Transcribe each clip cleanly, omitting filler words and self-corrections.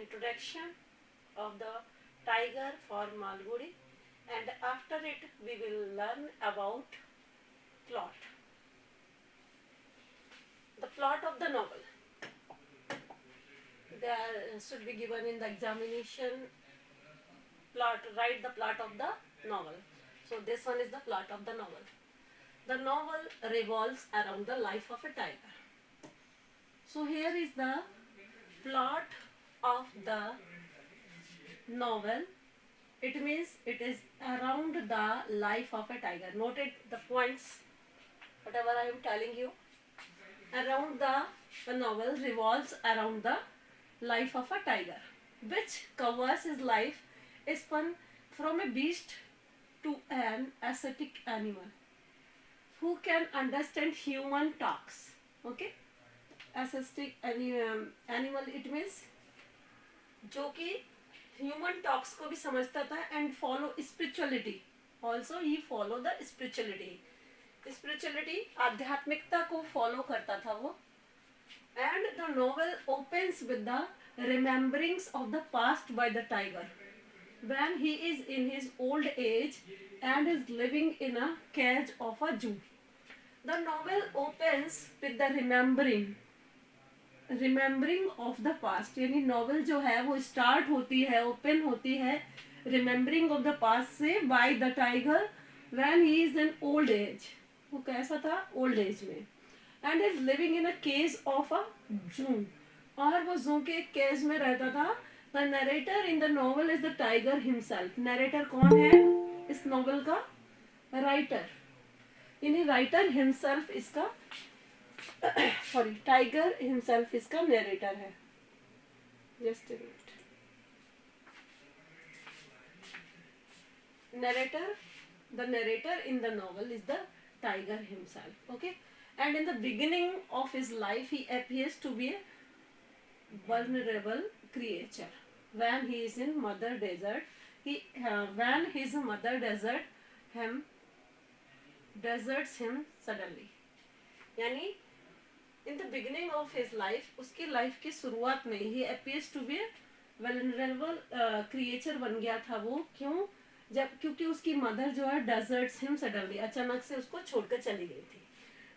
introduction of the tiger for Malgudi, and after it we will learn about plot. The plot of the novel. There should be given in the examination plot, write the plot of the novel. So this one is the plot of the novel. The novel revolves around the life of a tiger. So here is the plot of the novel. It means it is around the life of a tiger. Noted the points, whatever I am telling you. Around the novel revolves around the life of a tiger, which covers his life spun from a beast to an ascetic animal who can understand human talks. Okay, ascetic animal it means जो कि human talks को भी समझता था and follow spirituality. Also he follow the spirituality आध्यात्मिकता को फॉलो करता था वो. And the novel opens with the rememberings of the past by the tiger when he is in his old age and is living in a cage of a zoo. The novel opens with the remembering of the past. यानी novel जो है वो start होती है, open होती है remembering of the past से by the tiger when he is in old age. वो कैसा था? ओल्ड एज में. And is living in a cage of a zoo. और वो जू के केज में रहता था. The narrator in the novel is the tiger himself. Narrator कौन है इस नॉवल का? राइटर. यानी राइटर हिमसेल्फ इसका सॉरी टाइगर हिमसेल्फ इसका नरेटर है. Just narrator, the narrator in the novel is the tiger himself. Okay, and in the beginning of his life he appears to be a vulnerable creature. When he is in mother desert, when his mother deserts him suddenly. यानी in the beginning of his life, उसकी life की शुरुआत में he appears to be a vulnerable creature बन गया था वो. क्यों? क्योंकि उसकी मदर जो है deserts him suddenly, अचानक से उसको छोड़कर चली गई थी.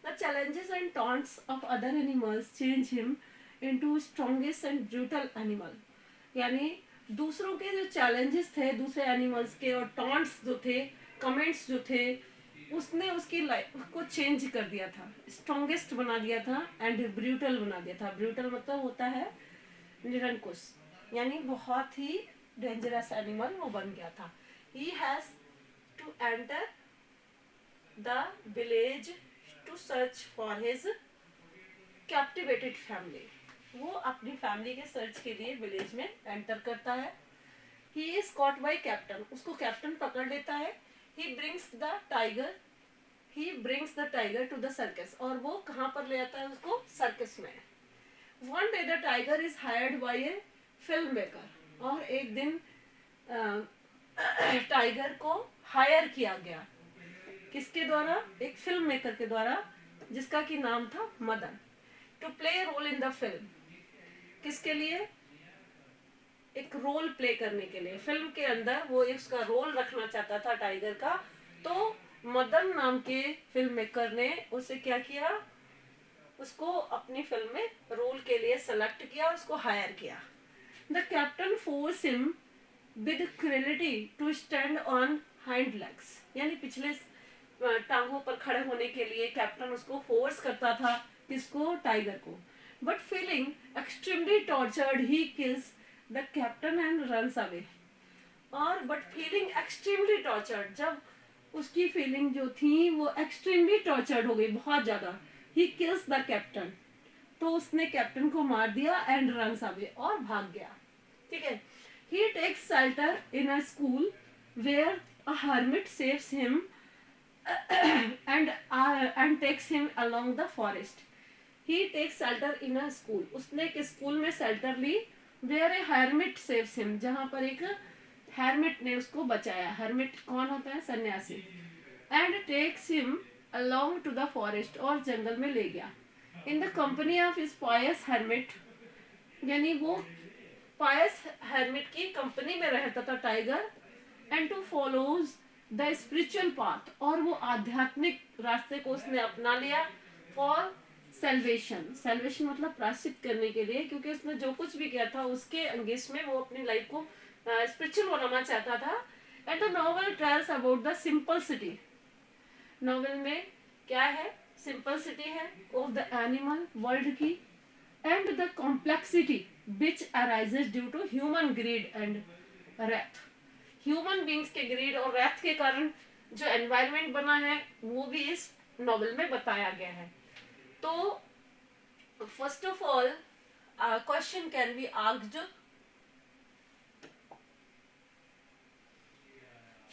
The challenges and taunts of other animals change him into strongest and brutal animal. यानी दूसरों के जो challenges थे दूसरे animals के और taunts जो थे, comments जो थे, उसने उसकी लाइफ को चेंज कर दिया था, स्ट्रॉन्गेस्ट बना दिया था एंड ब्रूटल बना दिया था. ब्रूटल मतलब होता है निरंकुश, यानी बहुत ही डेंजरस एनिमल वो बन गया था. He has to enter the village to search for his captivated family. वो अपनी फैमिली के सर्च के लिए विलेज में एंटर करता है. He is caught by captain. उसको कैप्टन पकड़ लेता है. He brings the tiger to the circus. और वो कहाँ पर ले आता है उसको? सर्कस में. One day the tiger is hired by A film maker. और एक दिन टाइगर को हायर किया गया. किसके द्वारा? एक फिल्म मेकर के द्वारा जिसका की नाम था Madan. To play role in the film. किसके लिए? एक रोल प्ले करने के लिए. फिल्म के अंदर वो उसका रोल रखना चाहता था टाइगर का. तो मदन नाम के फिल्म मेकर ने उसे क्या किया? उसको अपनी फिल्म में रोल के लिए सेलेक्ट किया, उसको हायर किया. The captain force him with cruelty to stand on hind legs. यानी पिछले टांगों पर खड़े होने के लिए कैप्टन उसको फोर्स करता था. किसको? टाइगर को. But feeling extremely tortured he kills the captain and runs away. और बट फीलिंग एक्सट्रीमली टॉर्चर्ड, जब उसकी फीलिंग जो थी वो एक्सट्रीमली टॉर्चर्ड हो गई, बहुत ज्यादा. He kills the captain. तो उसने कैप्टन को मार दिया एंड रन्स अवे, और भाग गया. ठीक है. He takes shelter in a school where a hermit saves him and takes him along the forest. He takes shelter in a school. उसने एक स्कूल में शेल्टर ली. where a hermit saves him. जहाँ पर एक hermit ने उसको बचाया. hermit कौन होता है? सन्यासी. and takes him along to the forest. और जंगल में ले गया. in the company of his pious hermit. यानी वो पायस hermit की कंपनी में रहता था tiger, and two follows the spiritual path, और वो आध्यात्मिक रास्ते को उसने अपना लिया फॉर सेल्वेशन। सेल्वेशन मतलब प्रायश्चित करने के लिए, क्योंकि उसने जो कुछ भी किया था उसके अंगेज में वो अपनी लाइफ को स्पिरिचुअल बनाना चाहता था। And the novel tells about the simplicity. Novel में क्या है? सिंपलिसिटी है ऑफ द एनिमल वर्ल्ड की, and the complexity which arises due to human greed and wrath. Human beings के ग्रीड और रेथ के कारण जो एनवायरनमेंट बना है वो भी इस नॉवेल में बताया गया है। तो first of all question can be asked.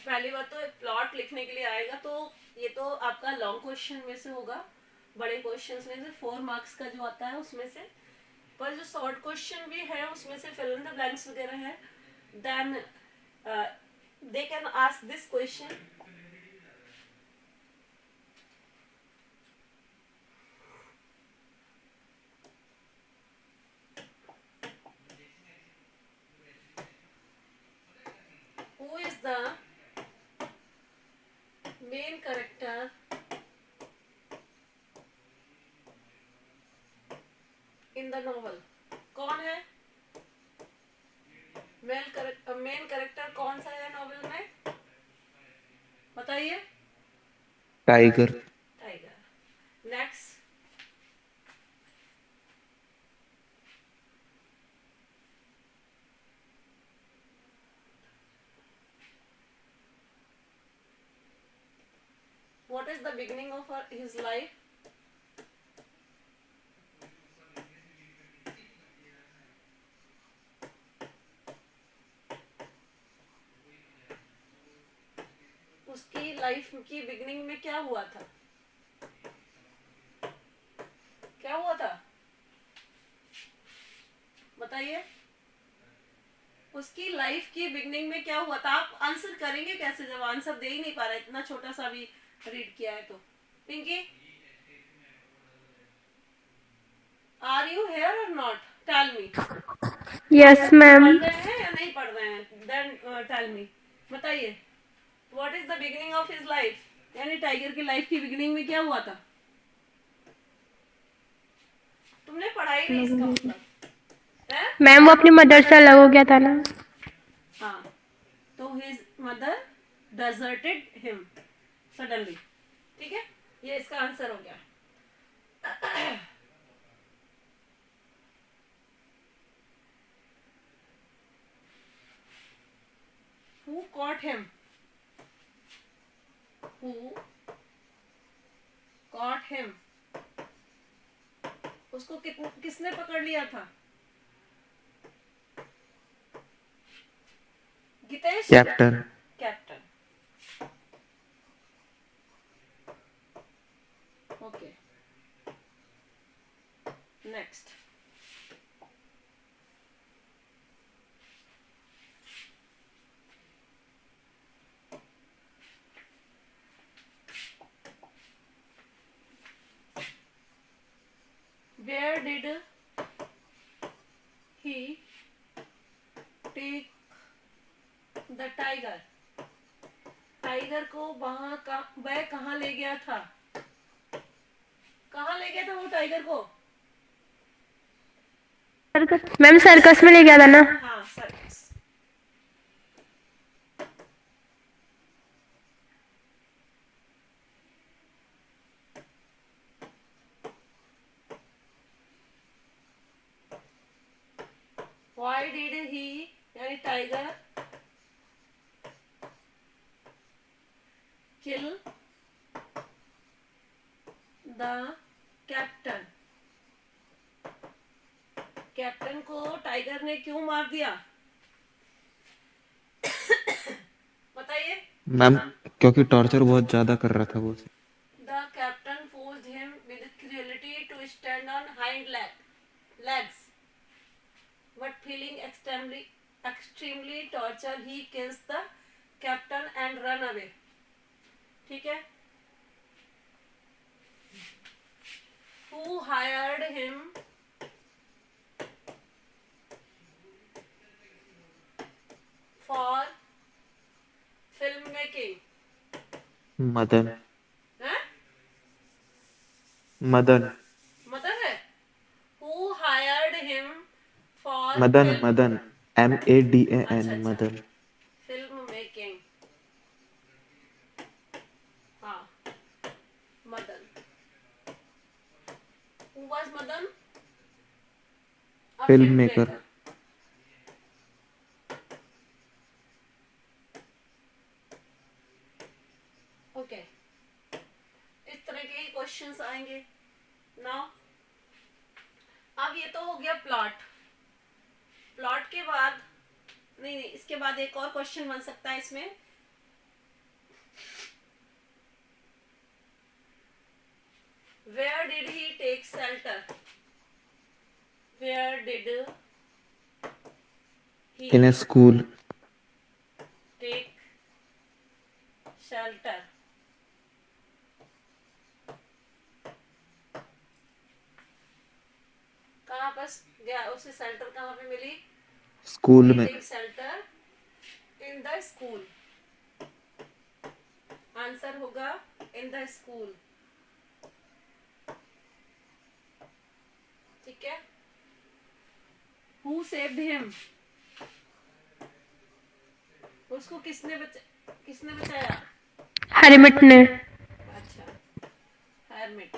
पहली बात तो प्लॉट लिखने के लिए आएगा, तो ये तो आपका लॉन्ग क्वेश्चन में से होगा, बड़े क्वेश्चंस में से 4 मार्क्स का जो आता है उसमें से। पर जो शॉर्ट क्वेश्चन भी है उसमें से फिल इन द ब्लैंक्स वगैरह है, then they can ask this question. Who is the main character in the novel? कौन है मेन कैरेक्टर? कौन सा है नॉवेल में? बताइए। Tiger. Tiger. Next. What is the beginning of his life? उसकी लाइफ की बिगनिंग में क्या हुआ था? क्या हुआ था बताइए। उसकी लाइफ की बिगनिंग में क्या हुआ था? आप आंसर करेंगे कैसे जब आंसर दे ही नहीं पा रहे, इतना छोटा सा भी रीड किया है तो। Pinky, are you here or not? Tell me. Yes ma'am. पढ़ रहे हैं या नहीं पढ़ रहे हैं? Then tell me. बताइए। What is the beginning of his life? यानी टाइगर की लाइफ की बिगिनिंग में क्या हुआ था? तुमने पढ़ाई नहीं इसका मतलब है? मैम वो अपनी मदर से अलग हो गया था ना। हाँ, तो his mother deserted him suddenly. ठीक है, ये इसका आंसर हो गया। Who caught him? Who caught him? उसको किसने पकड़ लिया था? Geetesh? Captain. Captain. Okay, next. Where did he take the tiger? Tiger को वहां वह कहाँ ले गया था? कहाँ ले गया था वो टाइगर को? मैम सर्कस में ले गया था ना। हाँ, सर्कस। Why did he यानी tiger kill the captain? Captain को टाइगर ने क्यों मार दिया? बताइए। मैम क्योंकि टॉर्चर बहुत ज्यादा कर रहा था वो। The captain forced him with cruelty to stand on legs. But feeling extremely tortured, he kills the captain and run away. ठीक है? Who hired him मदन हैं? मदन मदन है। Who hired him for Madan film? Madan अच्छा MADAN अच्छा, मदन फिल्म मेकिंग। हाँ, Madan. Who was Madan? A film maker filmmaker. Okay. इस तरह के क्वेश्चंस आएंगे। नाउ अब ये तो हो गया प्लॉट। प्लॉट के बाद नहीं नहीं, इसके बाद एक और क्वेश्चन बन सकता है इसमें। Where did he take shelter? Where did he in A school take shelter? कहाँ पर गया उसे शेल्टर, कहाँ पे मिली? स्कूल He में take shelter in the school. Answer होगा in the school. ठीक है। Who saved him? उसको किसने बचाया? हरमिट ने। अच्छा, hermit.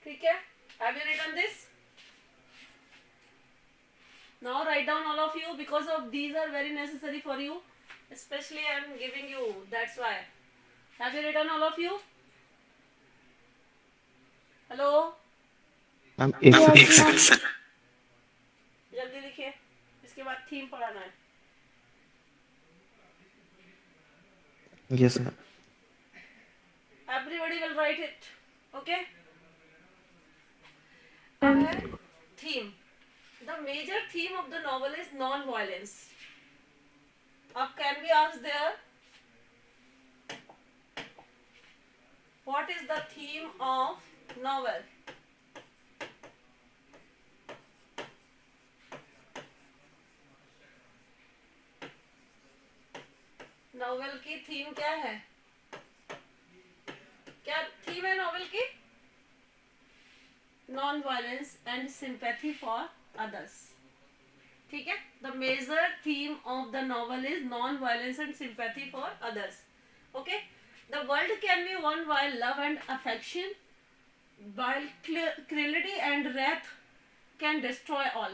ठीक है। Have you written this? Now write down all of you because of these are very necessary for you. Especially I am giving you. That's why. Have you written all of you? Hello. हम एक yes second ma'am. जल्दी लिखिए, इसके बाद theme पढ़ाना है। Yes ma'am Everybody will write it. Okay. अब है theme. The major theme of the novel is non-violence. अब can we ask there? What is the theme of novel? Novel की थीम क्या है? क्या थीम है नॉवेल की? Non violence and sympathy for others. ठीक है। The major theme of the novel is non violence and sympathy for others. Okay. The world can be won by love and affection, while cruelty and wrath can destroy all.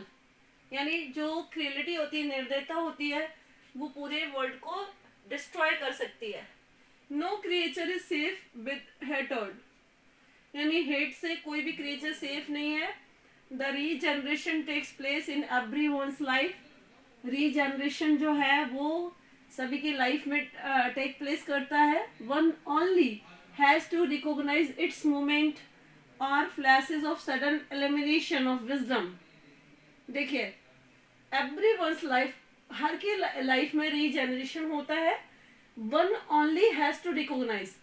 यानी जो क्रियलिटी होती है, निर्दयता होती है, वो पूरे वर्ल्ड को डिस्ट्रॉय कर सकती है। No creature is safe with hatred, यानी हेट से कोई भी क्रिएचर सेफ नहीं है। The regeneration takes place in every once life. Regeneration जो है वो सभी की लाइफ में टेक प्लेस करता है। One only has to recognise its moment or flashes of sudden elimination of wisdom. देखिए, एवरी वंस लाइफ, हर की लाइफ में रीजनरेशन होता है। One only has to recognise,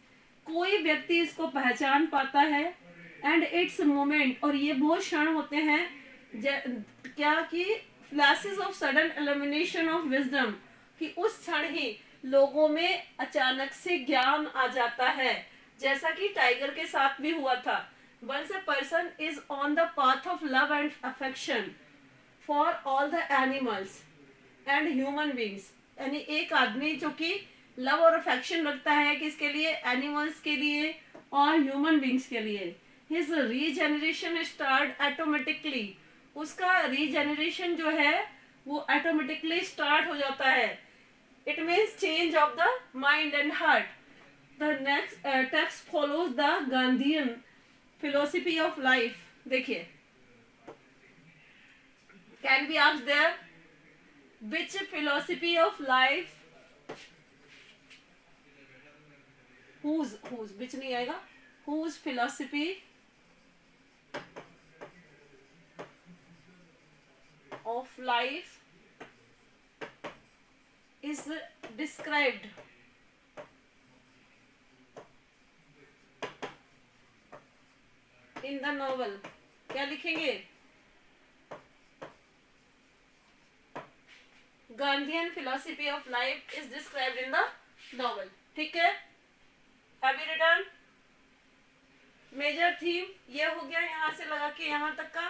कोई व्यक्ति इसको पहचान पाता है। एंड इट्स मोमेंट, और ये वो क्षण होते हैं क्या कि flashes of sudden elimination of wisdom, कि उस क्षण ही लोगों में अचानक से ज्ञान आ जाता है, जैसा कि टाइगर के साथ भी हुआ था। Once a person is on the path of love and affection for all the animals and human beings, यानी एक आदमी जो कि लव और अफेक्शन रखता है किसके लिए? एनिमल्स के लिए और ह्यूमन बींग्स के लिए। हिज रीजनरेशन स्टार्ट ऑटोमेटिकली, उसका रीजनरेशन जो है वो ऑटोमेटिकली स्टार्ट हो जाता है। It means change of the mind and heart. The next text follows the Gandhian philosophy of life. देखिए, can be asked there which philosophy of life, whose which नहीं आएगा, whose philosophy of life is described in the novel, क्या लिखेंगे? Gandhian philosophy of life is described in the novel. ठीक है, have you written? Major theme ये हो गया यहाँ से लगा के यहाँ तक का,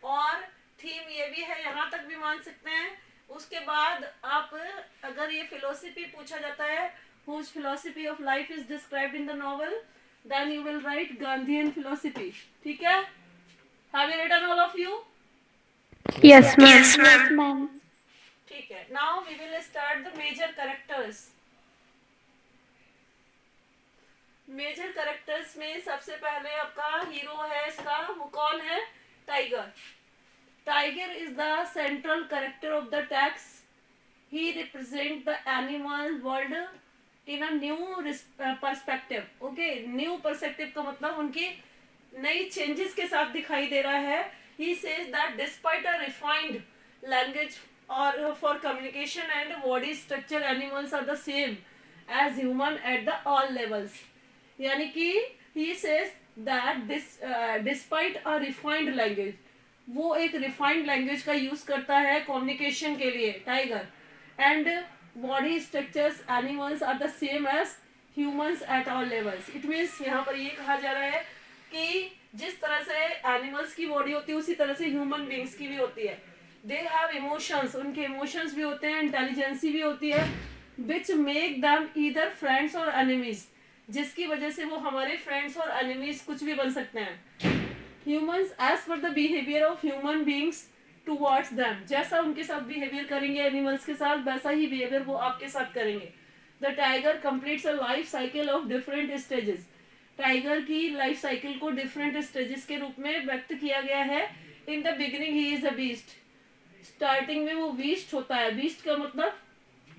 और थीम ये भी है, यहाँ तक भी मान सकते हैं। उसके बाद आप अगर ये फिलोसफी पूछा जाता है, whose philosophy of life is described in the novel, then you will write Gandhian philosophy। ठीक है, have you written all of you? Yes, ma'am. Yes, ma'am. ठीक है, now we will start the major characters। Major characters में सबसे पहले आपका hero है इसका, वो कौन है? Tiger. Tiger is the central character of the text. He represent the animal world in a new perspective. Okay, new perspective का मतलब उनकी नई चेंजेस के साथ दिखाई दे रहा है। He says that despite a refined language और for communication and body structure, animals are the same as human at the all levels. यानी कि he says that despite a refined language, वो एक रिफाइंड लैंग्वेज का use करता है communication के लिए tiger, and body structures animals are the same as humans at all levels. It means यहाँ पर ये कहा जा रहा है कि जिस तरह से एनिमल्स की बॉडी होती है उसी तरह से ह्यूमन बींग्स की भी होती है। दे हैव इमोशंस, उनके इमोशंस भी होते हैं, इंटेलिजेंसी भी होती है, which make them either friends और एनिमीज, जिसकी वजह से वो हमारे फ्रेंड्स और एनिमीज कुछ भी बन सकते हैं। Humans as per the behaviour of human beings towards them, जैसा उनके साथ बिहेवियर करेंगे एनिमल्स के साथ, वैसा ही बिहेवियर वो आपके साथ करेंगे। The tiger completes a life cycle of different stages. Tiger की लाइफ साइकिल को डिफरेंट स्टेजेस के रूप में व्यक्त किया गया है। इन the beginning he is a beast. Starting में वो बीस्ट होता है, बीस्ट का मतलब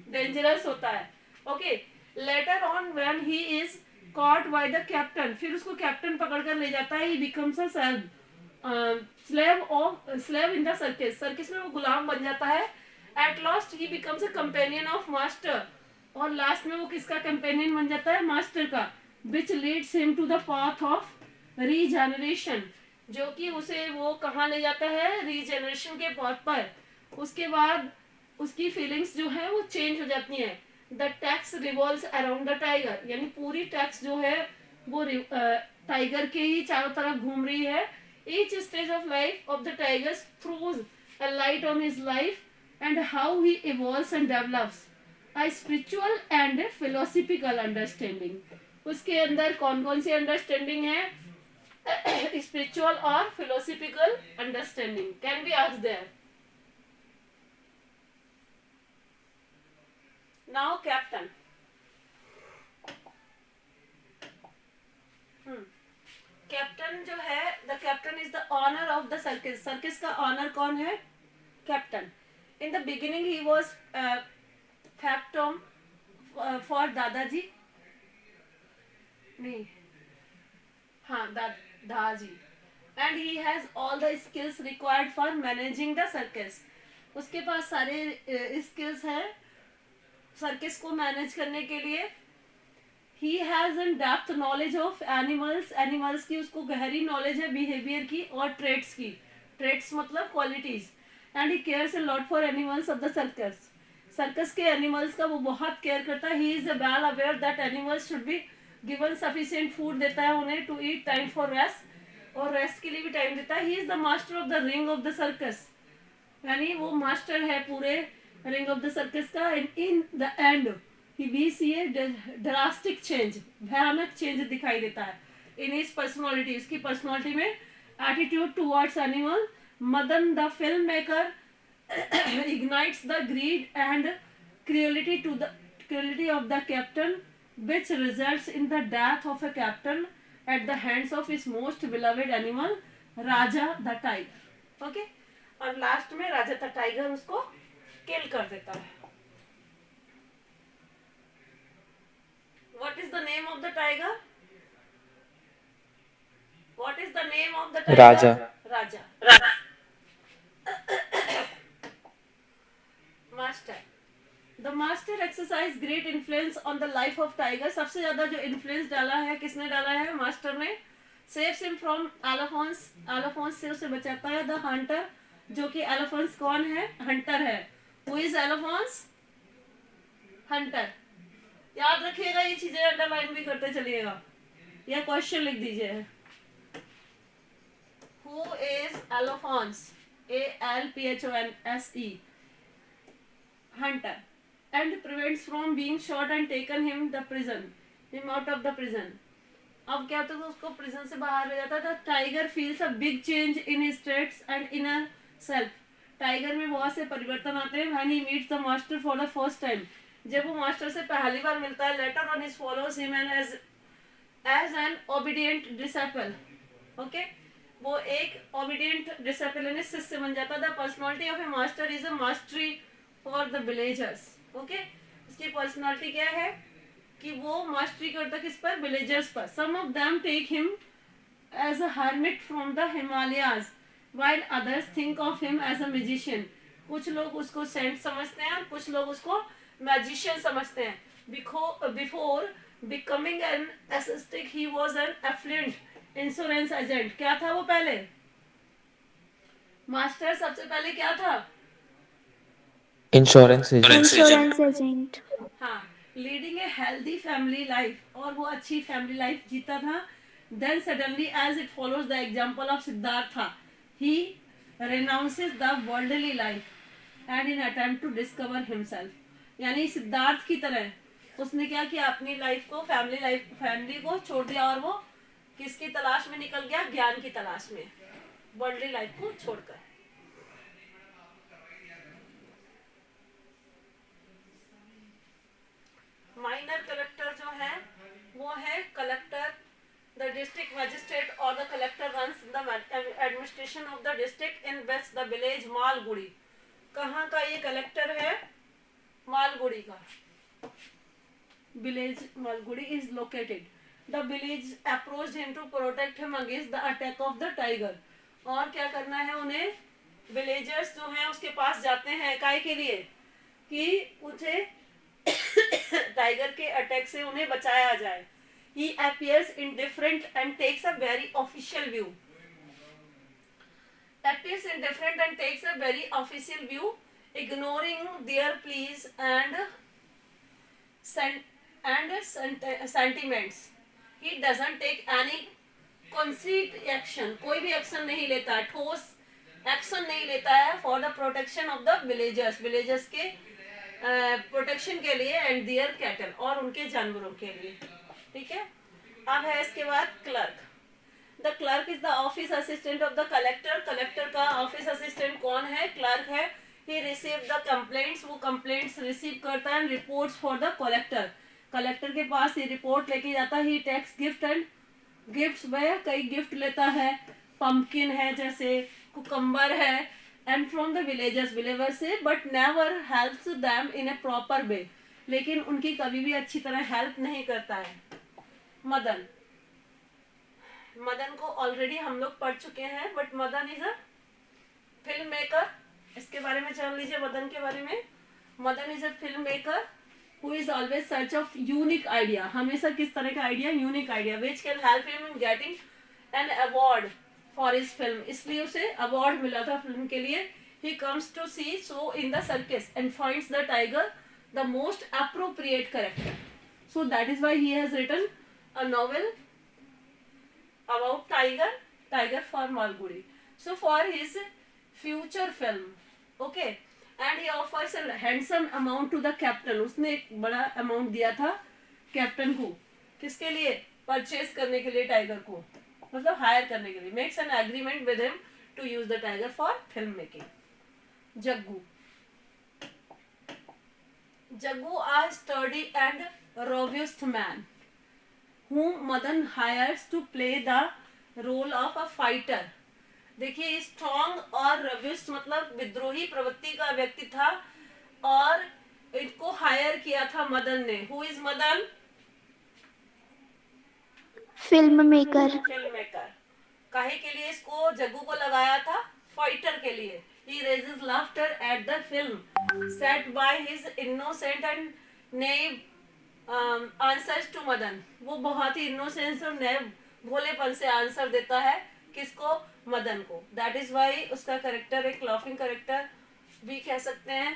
डेंजरस होता है। Okay, later on when he is caught by the captain, फिर उसको कैप्टन पकड़कर ले जाता है। He becomes a slave in the circus, circus में वो गुलाम बन जाता है। At last he becomes a companion of master, और लास्ट में वो किसका कंपेनियन बन जाता है? मास्टर का। Which leads him to the path of regeneration, जो कि उसे वो कहाँ ले जाता है? रीजनरेशन के पाथ पर। उसके बाद उसकी फीलिंग्स जो है वो चेंज हो जाती हैं। The text revolves around the tiger, यानी पूरी टेक्स्ट जो है वो टाइगर के ही चारों तरफ घूम रही है। Each stage of life of the tiger throws a light on his life and how he evolves and develops a spiritual and philosophical understanding. उसके अंदर कौन कौन सी अंडरस्टैंडिंग है? स्पिरिचुअल और philosophical understanding can be asked there. Now captain। Captain जो है, the captain is the owner of the circus. Circus का ऑनर कौन है? Captain. In the beginning he was factum for दादाजी, नहीं हाँ दादाजी, and he has all the skills required for managing the circus. उसके पास सारे स्किल्स हैं सर्कस को मैनेज करने के लिए। He has an depth knowledge of animals, animals की उसको गहरी नॉलेज है बिहेवियर की और ट्रेट्स की। ट्रेट्स मतलब qualities. And he cares a lot for animals of the circus. Circus के एनिमल्स का वो बहुत केयर करता है। He is well aware that animals should be given sufficient food, देता है उन्हें to eat, time for rest, और रेस्ट के लिए भी टाइम देता है। He is the master of the ring of the circus, यानी वो मास्टर है पूरे रिंग ऑफ द सर्कस का। In the end we see a drastic change, भयानक चेंज दिखाई देता है इन हिज पर्सनालिटी, इसकी पर्सनालिटी में। Attitude towards animal, Madan the film maker ignites the greed and cruelty of the captain, which results in the death of a captain at the hands of his most beloved animal, Raja the tiger। Okay? और last में राजा the tiger उसको किल कर देता है। What is the name of the tiger? What is the name of the tiger? Raja. Raja। Master. The master exercise great influence on the life of tiger. सबसे ज्यादा जो influence डाला है किसने डाला है? मास्टर ने। सेव्स हिम फ्रॉम एलोफोंस, एलोफोंस से उसे बचाता है द हंटर, जो कि एलोफोंस कौन है, हंटर है। Who is Alphonse, hunter. याद रखिएगा, ये चीजें अंडरलाइन भी करते चलिएगा या क्वेश्चन लिख दीजिए। Who is Alphonse? Alphonse, hunter, and prevents from being shot and taken him out of the prison. अब क्या होता है, उसको प्रिजन से बाहर ले जाता था। Tiger feels a big change in his traits and inner self. Tiger में बहुत से परिवर्तन आते हैं when he meets the master for the first time, जब वो मास्टर से पहली बार मिलता है। Later on his follows him as an obedient disciple. Okay, वो एक ओबीडिएंट डिसिपल यानी शिष्य बन जाता था। Personality of a master is a mastery for the villagers. Okay, इसकी पर्सनालिटी क्या है कि वो मास्टरी करता किस पर, विलेजर्स पर। Some of them take him as a hermit from the Himalayas while others think of him as a magician. कुछ लोग उसको सेंट समझते हैं, कुछ लोग उसको मैजिशियन समझते हैं। Before becoming an ascetic he was an affluent insurance agent. क्या था वो पहले, मास्टर सबसे पहले क्या था, इंश्योरेंस एजेंट। Insurance agent. हाँ, leading a healthy family life, और वो अच्छी फैमिली लाइफ जीता था। Then suddenly as it follows the example of Siddhartha, he renounces the worldly life and in attempt to discover himself. यानी सिद्धार्थ की तरह उसने क्या किया, अपनी लाइफ को, फैमिली को छोड़ दिया, और वो किसकी तलाश में निकल गया, ज्ञान की तलाश में, वर्ल्डली लाइफ को छोड़कर। माइनर कलेक्टर जो है वो है कलेक्टर, द डिस्ट्रिक्ट मजिस्ट्रेट और the collector runs the administration of the district in west the village Malgudi. कहाँ का ये कलेक्टर है, मालगुड़ी का। Village Malgudi is located. The village approached him to protect him against the attack of the tiger. और क्या करना है उन्हें, विलेजर्स जो हैं उसके पास जाते हैं, काय के लिए, कि उसे टाइगर के अटैक से उन्हें बचाया जाए। He appears indifferent and takes a very official view. Ignoring their pleas and sentiments. He doesn't take any concrete action. कोई भी एक्शन नहीं लेता, ठोस एक्शन नहीं लेता है for the protection of the villagers, villagers के प्रोटेक्शन के लिए, एंड दियर कैटल, और उनके जानवरों के लिए। ठीक है, अब है इसके बाद clerk. The clerk is the office assistant of the collector. Collector का ऑफिस असिस्टेंट कौन है, क्लर्क है। ही रिसीव द कंप्लेंट्स, वो कंप्लेंट्स रिसीव करता है, reports for the collector. Collector के पास ये रिपोर्ट लेके जाता है। He takes gift and gifts, वह कई गिफ्ट लेता है, पंपकिन है जैसे, कुकम्बर है, एंड फ्रॉम द विलेजर्स से, but never helps them in A proper way, लेकिन उनकी कभी भी अच्छी तरह हेल्प नहीं करता है। मदन, मदन को ऑलरेडी हम लोग पढ़ चुके हैं, but Madan is a filmmaker. इसके बारे में जान लीजिए, मदन के बारे में। Madan is a filmmaker who is always search of unique idea. हमेशा किस तरह का idea, unique idea, which can help him in getting an award for his film. इसलिए उसे अवार्ड मिला था फिल्म के लिए। He comes to see so in the circus and finds the tiger the most appropriate character. So that is why he has written a novel about tiger for Malgudi, so for his future film, okay, and he offers a handsome amount to the captain. उसने एक बड़ा amount दिया था captain को, किसके लिए, purchase करने के लिए टाइगर को, मतलब हायर करने के लिए। Makes an agreement with him to use the tiger for filmmaking. Jaggu, Jaggu a sturdy and robust man whom Madan hires to play the role of a fighter. देखिए, स्ट्रॉन्ग और रबिस्ट मतलब विद्रोही प्रवृत्ति का व्यक्ति था, और इनको हायर किया था मदन ने। Who is Madan, Filmmaker. Film maker. काहे के लिए इसको जग्गू को लगाया था, फाइटर के लिए। He raises laughter at the film set by his innocent and naive answers to Madan. वो बहुत ही इनोसेंस और नैव भोलेपन से आंसर देता है किसको, मदन को। दैट इज वाई उसका करेक्टर एक लाफिंग करेक्टर भी कह सकते हैं,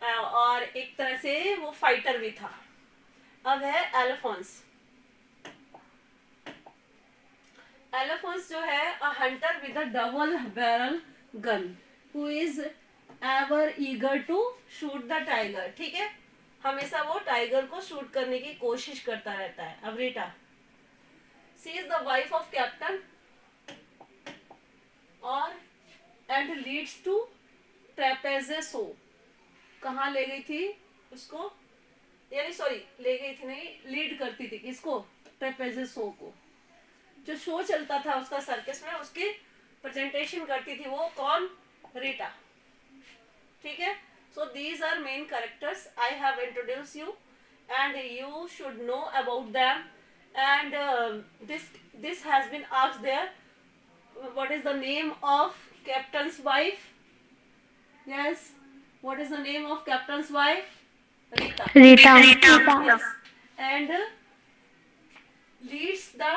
और एक तरह से वो फाइटर भी था। अब है एल्फोंस। एल्फोंस जो है a hunter with a double barrel gun who is ever eager to shoot the tiger. ठीक है, हमेशा वो टाइगर को शूट करने की कोशिश करता रहता है। अब Rita, she is the wife of captain और एंड लीड्स टू ट्रेपेजो। कहाँ ले गई थी उसको, यानी सॉरी ले गई थी नहीं, लीड करती थी किसको, ट्रेपेजो को। जो शो चलता था उसका सर्कस में, उसकी प्रेजेंटेशन करती थी वो कौन, रीटा। ठीक है, so these are main characters I have introduce you and you should know about them. And this has been asked there, what is the name of captain's wife? Yes, what is the name of captain's wife? Rita. Rita. Yes. And leads the,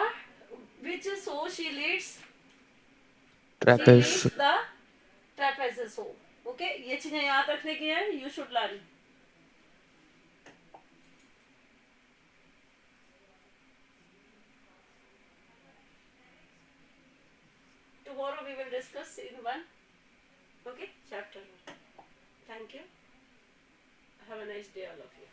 which show she leads? She ट्रेपेज leads the trapeze show. Okay, ये चीजें याद रखने की है, you should learn. Tomorrow we will discuss in one, okay, chapter. Thank you. Have a nice day, all of you.